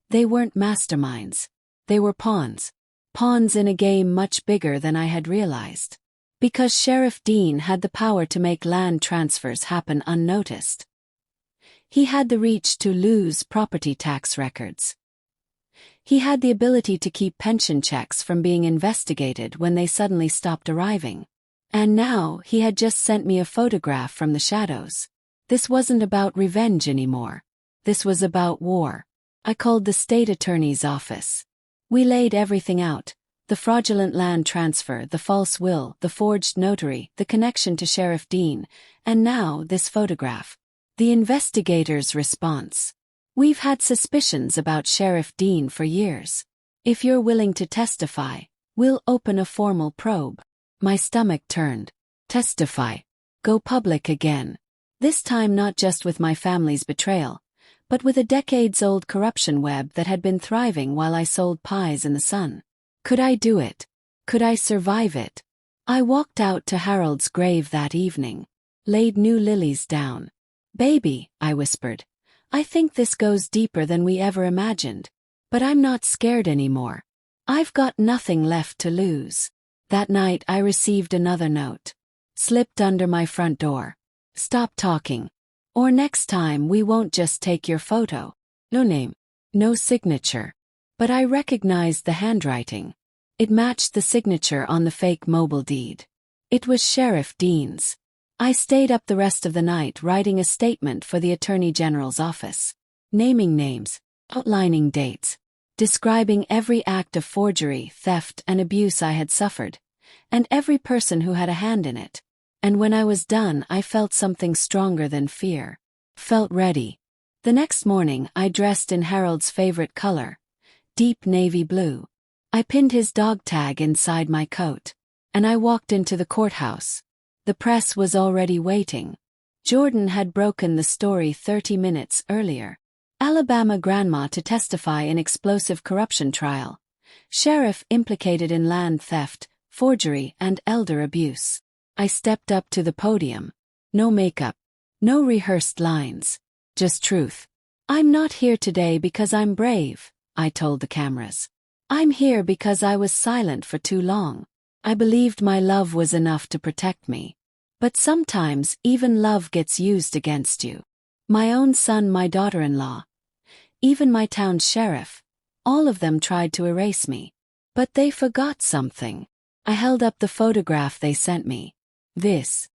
They weren't masterminds. They were pawns. Pawns in a game much bigger than I had realized. Because Sheriff Dean had the power to make land transfers happen unnoticed. He had the reach to lose property tax records. He had the ability to keep pension checks from being investigated when they suddenly stopped arriving. And now he had just sent me a photograph from the shadows. This wasn't about revenge anymore. This was about war. I called the state attorney's office. We laid everything out. The fraudulent land transfer, the false will, the forged notary, the connection to Sheriff Dean, and now this photograph. The investigator's response. We've had suspicions about Sheriff Dean for years. If you're willing to testify, we'll open a formal probe. My stomach turned. Testify. Go public again. This time not just with my family's betrayal, but with a decades-old corruption web that had been thriving while I sold pies in the sun. Could I do it? Could I survive it? I walked out to Harold's grave that evening. Laid new lilies down. Baby, I whispered. I think this goes deeper than we ever imagined. But I'm not scared anymore. I've got nothing left to lose. That night I received another note. Slipped under my front door. Stop talking. Or next time we won't just take your photo. No name. No signature. But I recognized the handwriting. It matched the signature on the fake mobile deed. It was Sheriff Dean's. I stayed up the rest of the night writing a statement for the Attorney General's office. Naming names. Outlining dates. Describing every act of forgery, theft, and abuse I had suffered. And every person who had a hand in it. And when I was done, I felt something stronger than fear. Felt ready. The next morning, I dressed in Harold's favorite color. Deep navy blue. I pinned his dog tag inside my coat. And I walked into the courthouse. The press was already waiting. Jordan had broken the story 30 minutes earlier. Alabama grandma to testify in explosive corruption trial. Sheriff implicated in land theft, forgery, and elder abuse. I stepped up to the podium. No makeup. No rehearsed lines. Just truth. I'm not here today because I'm brave, I told the cameras. I'm here because I was silent for too long. I believed my love was enough to protect me. But sometimes even love gets used against you. My own son, my daughter-in-law, even my town's sheriff, all of them tried to erase me. But they forgot something. I held up the photograph they sent me. This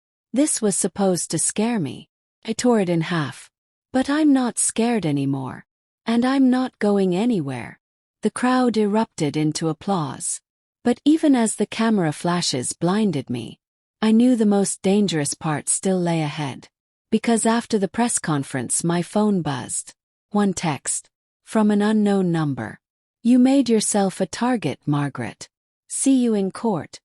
was supposed to scare me. I tore it in half. But I'm not scared anymore. And I'm not going anywhere. The crowd erupted into applause. But even as the camera flashes blinded me, I knew the most dangerous part still lay ahead. Because after the press conference my phone buzzed. One text. From an unknown number. You made yourself a target, Margaret. See you in court.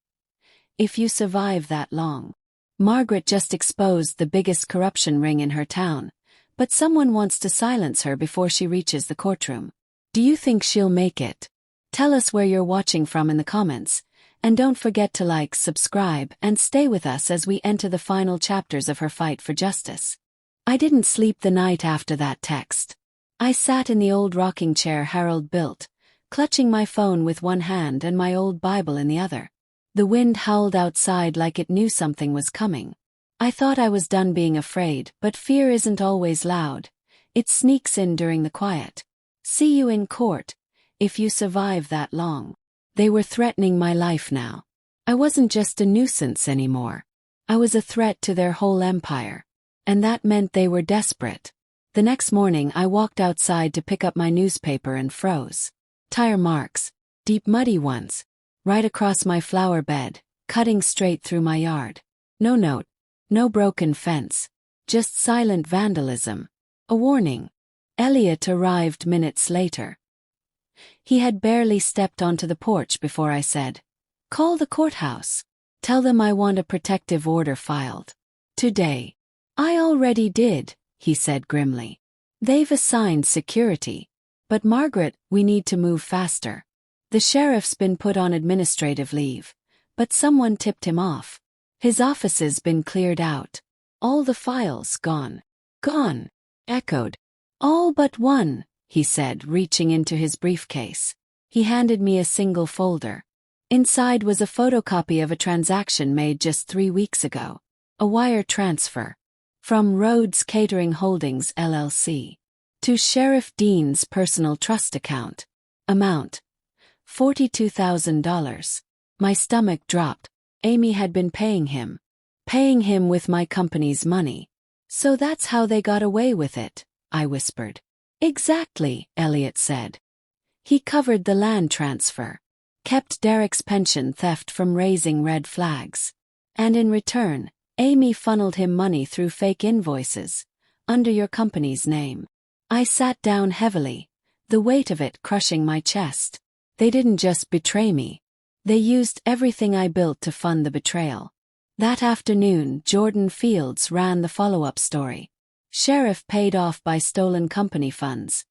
If you survive that long. Margaret just exposed the biggest corruption ring in her town. But someone wants to silence her before she reaches the courtroom. Do you think she'll make it? Tell us where you're watching from in the comments. And don't forget to like, subscribe, and stay with us as we enter the final chapters of her fight for justice. I didn't sleep the night after that text. I sat in the old rocking chair Harold built, clutching my phone with one hand and my old Bible in the other. The wind howled outside like it knew something was coming. I thought I was done being afraid, but fear isn't always loud. It sneaks in during the quiet. See you in court, if you survive that long. They were threatening my life now. I wasn't just a nuisance anymore. I was a threat to their whole empire. And that meant they were desperate. The next morning I walked outside to pick up my newspaper and froze. Tire marks, deep muddy ones, right across my flower bed, cutting straight through my yard. No note. No broken fence. Just silent vandalism. A warning. Elliot arrived minutes later. He had barely stepped onto the porch before I said, "Call the courthouse. Tell them I want a protective order filed. Today." "I already did," he said grimly. "They've assigned security. But Margaret, we need to move faster. The sheriff's been put on administrative leave. But someone tipped him off. His office's been cleared out. All the files gone." "Gone," echoed. "All but one," he said, reaching into his briefcase. He handed me a single folder. Inside was a photocopy of a transaction made just 3 weeks ago. A wire transfer. From Rhodes Catering Holdings LLC. To Sheriff Dean's personal trust account. Amount. $42,000. My stomach dropped. Amy had been paying him. Paying him with my company's money. "So that's how they got away with it," I whispered. "Exactly," Elliot said. He covered the land transfer. Kept Derek's pension theft from raising red flags. And in return, Amy funneled him money through fake invoices. Under your company's name. I sat down heavily. The weight of it crushing my chest. They didn't just betray me. They used everything I built to fund the betrayal. That afternoon, Jordan Fields ran the follow-up story. Sheriff paid off by stolen company funds.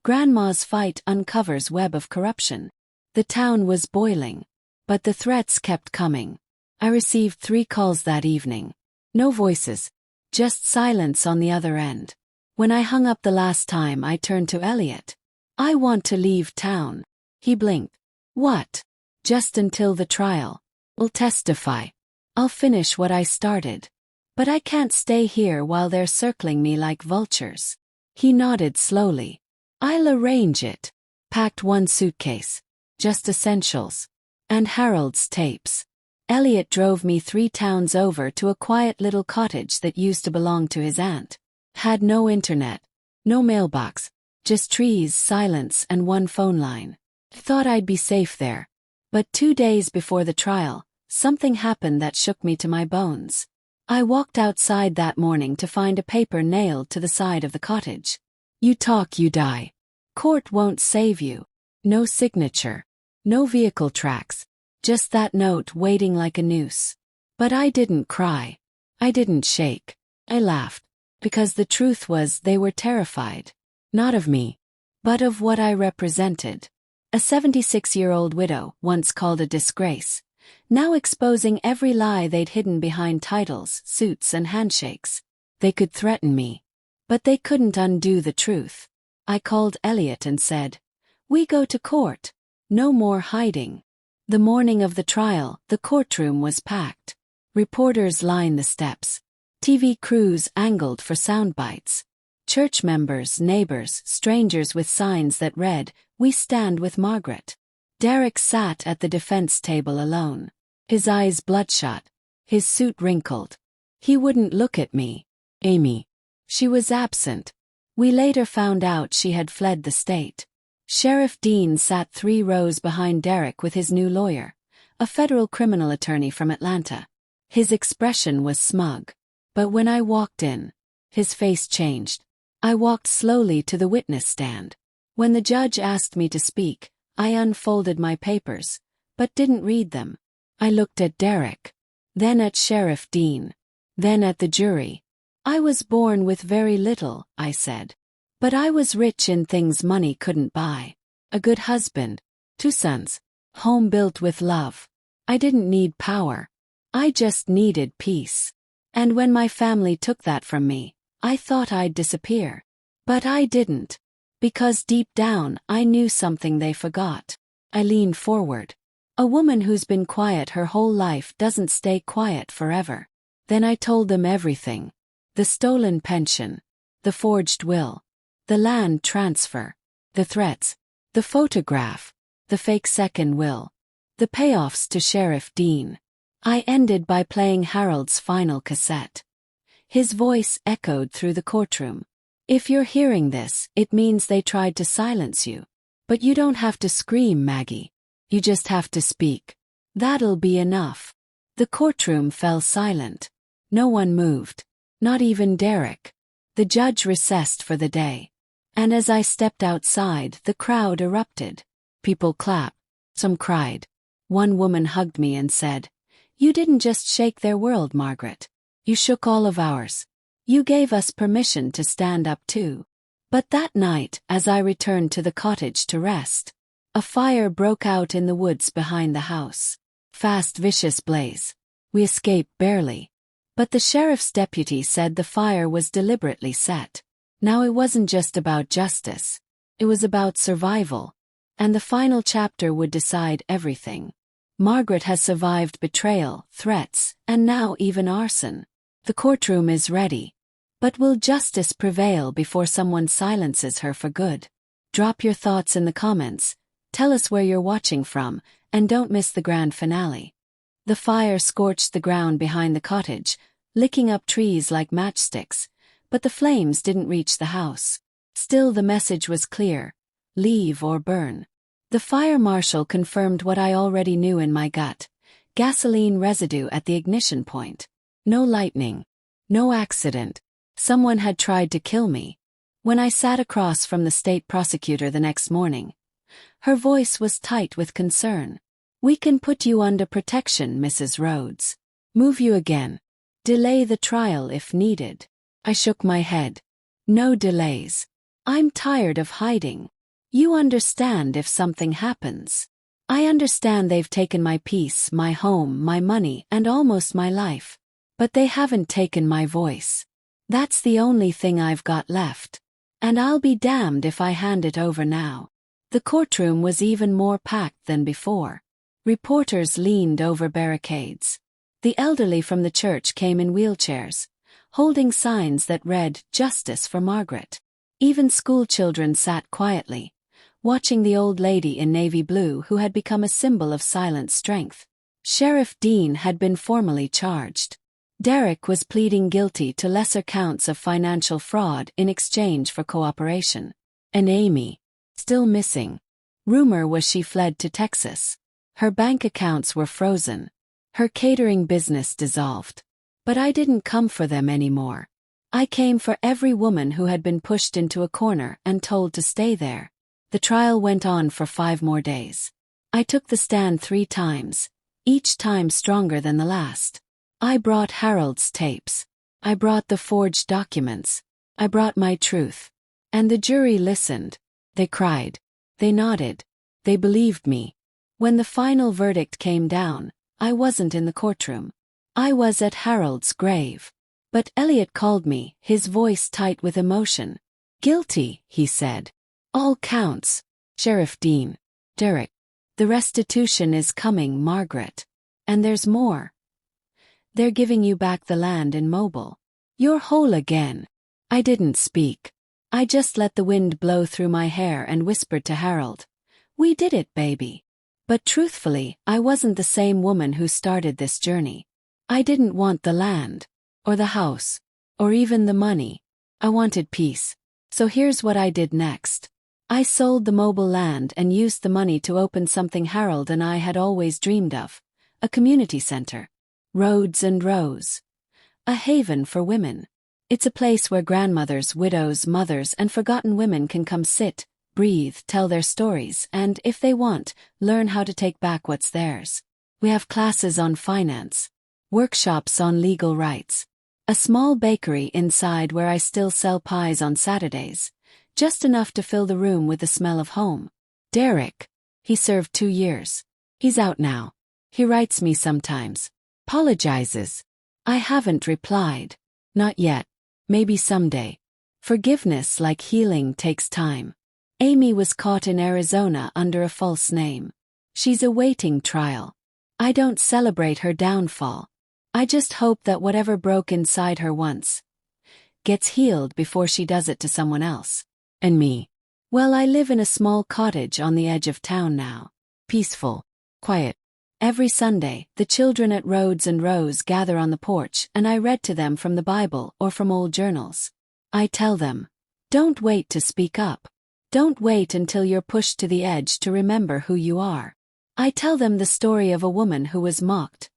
Grandma's fight uncovers web of corruption. The town was boiling. But the threats kept coming. I received 3 calls that evening. No voices. Just silence on the other end. When I hung up the last time I turned to Elliot. "I want to leave town." He blinked. "What?" "Just until the trial. I'll testify. I'll finish what I started. But I can't stay here while they're circling me like vultures." He nodded slowly. "I'll arrange it." Packed 1 suitcase. Just essentials. And Harold's tapes. Elliot drove me 3 towns over to a quiet little cottage that used to belong to his aunt. Had no internet. No mailbox. Just trees, silence, and 1 phone line. Thought I'd be safe there. But 2 days before the trial, something happened that shook me to my bones. I walked outside that morning to find a paper nailed to the side of the cottage. "You talk, you die. Court won't save you." No signature. No vehicle tracks. Just that note waiting like a noose. But I didn't cry. I didn't shake. I laughed. Because the truth was they were terrified. Not of me. But of what I represented. A 76-year-old widow, once called a disgrace, now exposing every lie they'd hidden behind titles, suits, and handshakes. They could threaten me. But they couldn't undo the truth. I called Elliot and said, "We go to court. No more hiding." The morning of the trial, the courtroom was packed. Reporters lined the steps. TV crews angled for sound bites. Church members, neighbors, strangers with signs that read, "We stand with Margaret." Derek sat at the defense table alone. His eyes bloodshot. His suit wrinkled. He wouldn't look at me. Amy. She was absent. We later found out she had fled the state. Sheriff Dean sat 3 rows behind Derek with his new lawyer, a federal criminal attorney from Atlanta. His expression was smug. But when I walked in, his face changed. I walked slowly to the witness stand. When the judge asked me to speak, I unfolded my papers, but didn't read them. I looked at Derek, then at Sheriff Dean, then at the jury. "I was born with very little," I said. "But I was rich in things money couldn't buy. A good husband, 2 sons, home built with love. I didn't need power. I just needed peace. And when my family took that from me, I thought I'd disappear. But I didn't. Because deep down, I knew something they forgot." I leaned forward. "A woman who's been quiet her whole life doesn't stay quiet forever." Then I told them everything. The stolen pension, the forged will, the land transfer, the threats, the photograph, the fake second will, the payoffs to Sheriff Dean. I ended by playing Harold's final cassette. His voice echoed through the courtroom. "If you're hearing this, it means they tried to silence you. But you don't have to scream, Maggie. You just have to speak. That'll be enough." The courtroom fell silent. No one moved. Not even Derek. The judge recessed for the day. And as I stepped outside, the crowd erupted. People clapped. Some cried. One woman hugged me and said, "You didn't just shake their world, Margaret. You shook all of ours. You gave us permission to stand up too." But that night, as I returned to the cottage to rest, a fire broke out in the woods behind the house. Fast, vicious blaze. We escaped barely. But the sheriff's deputy said the fire was deliberately set. Now it wasn't just about justice. It was about survival. And the final chapter would decide everything. Margaret has survived betrayal, threats, and now even arson. The courtroom is ready. But will justice prevail before someone silences her for good? Drop your thoughts in the comments. Tell us where you're watching from, and don't miss the grand finale. The fire scorched the ground behind the cottage, licking up trees like matchsticks, but the flames didn't reach the house. Still, the message was clear: leave or burn. The fire marshal confirmed what I already knew in my gut: gasoline residue at the ignition point. No lightning. No accident. Someone had tried to kill me. When I sat across from the state prosecutor the next morning, her voice was tight with concern. "We can put you under protection, Mrs. Rhodes. Move you again. Delay the trial if needed." I shook my head. "No delays. I'm tired of hiding. You understand if something happens. I understand they've taken my peace, my home, my money, and almost my life. But they haven't taken my voice. That's the only thing I've got left. And I'll be damned if I hand it over now." The courtroom was even more packed than before. Reporters leaned over barricades. The elderly from the church came in wheelchairs, holding signs that read, "Justice for Margaret." Even school children sat quietly, watching the old lady in navy blue who had become a symbol of silent strength. Sheriff Dean had been formally charged. Derek was pleading guilty to lesser counts of financial fraud in exchange for cooperation. And Amy, still missing. Rumor was she fled to Texas. Her bank accounts were frozen. Her catering business dissolved. But I didn't come for them anymore. I came for every woman who had been pushed into a corner and told to stay there. The trial went on for 5 more days. I took the stand 3 times, each time stronger than the last. I brought Harold's tapes. I brought the forged documents. I brought my truth. And the jury listened. They cried. They nodded. They believed me. When the final verdict came down, I wasn't in the courtroom. I was at Harold's grave. But Elliot called me, his voice tight with emotion. Guilty, he said. All counts. Sheriff Dean. Derek. The restitution is coming, Margaret. And there's more. They're giving you back the land in Mobile. You're whole again. I didn't speak. I just let the wind blow through my hair and whispered to Harold, "We did it, baby." But truthfully, I wasn't the same woman who started this journey. I didn't want the land, or the house, or even the money. I wanted peace. So here's what I did next. I sold the Mobile land and used the money to open something Harold and I had always dreamed of. A community center. Roads and Rows. A haven for women. It's a place where grandmothers, widows, mothers, and forgotten women can come sit, breathe, tell their stories, and, if they want, learn how to take back what's theirs. We have classes on finance. Workshops on legal rights. A small bakery inside where I still sell pies on Saturdays. Just enough to fill the room with the smell of home. Derek. He served 2 years. He's out now. He writes me sometimes. Apologizes. I haven't replied. Not yet. Maybe someday. Forgiveness, like healing, takes time. Amy was caught in Arizona under a false name. She's awaiting trial. I don't celebrate her downfall. I just hope that whatever broke inside her once gets healed before she does it to someone else. And me. Well, I live in a small cottage on the edge of town now. Peaceful. Quiet. Every Sunday, the children at Roads and Rows gather on the porch and I read to them from the Bible or from old journals. I tell them, don't wait to speak up. Don't wait until you're pushed to the edge to remember who you are. I tell them the story of a woman who was mocked,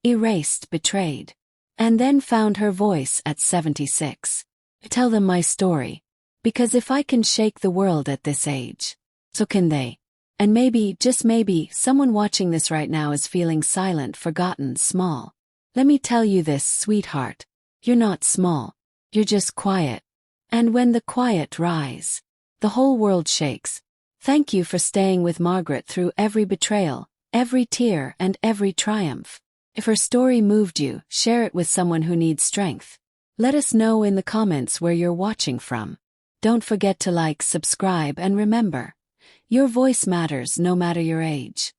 erased, betrayed, and then found her voice at 76. I tell them my story. Because if I can shake the world at this age, so can they. And maybe, just maybe, someone watching this right now is feeling silent, forgotten, small. Let me tell you this, sweetheart. You're not small. You're just quiet. And when the quiet rise, the whole world shakes. Thank you for staying with Margaret through every betrayal, every tear, and every triumph. If her story moved you, share it with someone who needs strength. Let us know in the comments where you're watching from. Don't forget to like, subscribe, and remember, your voice matters no matter your age.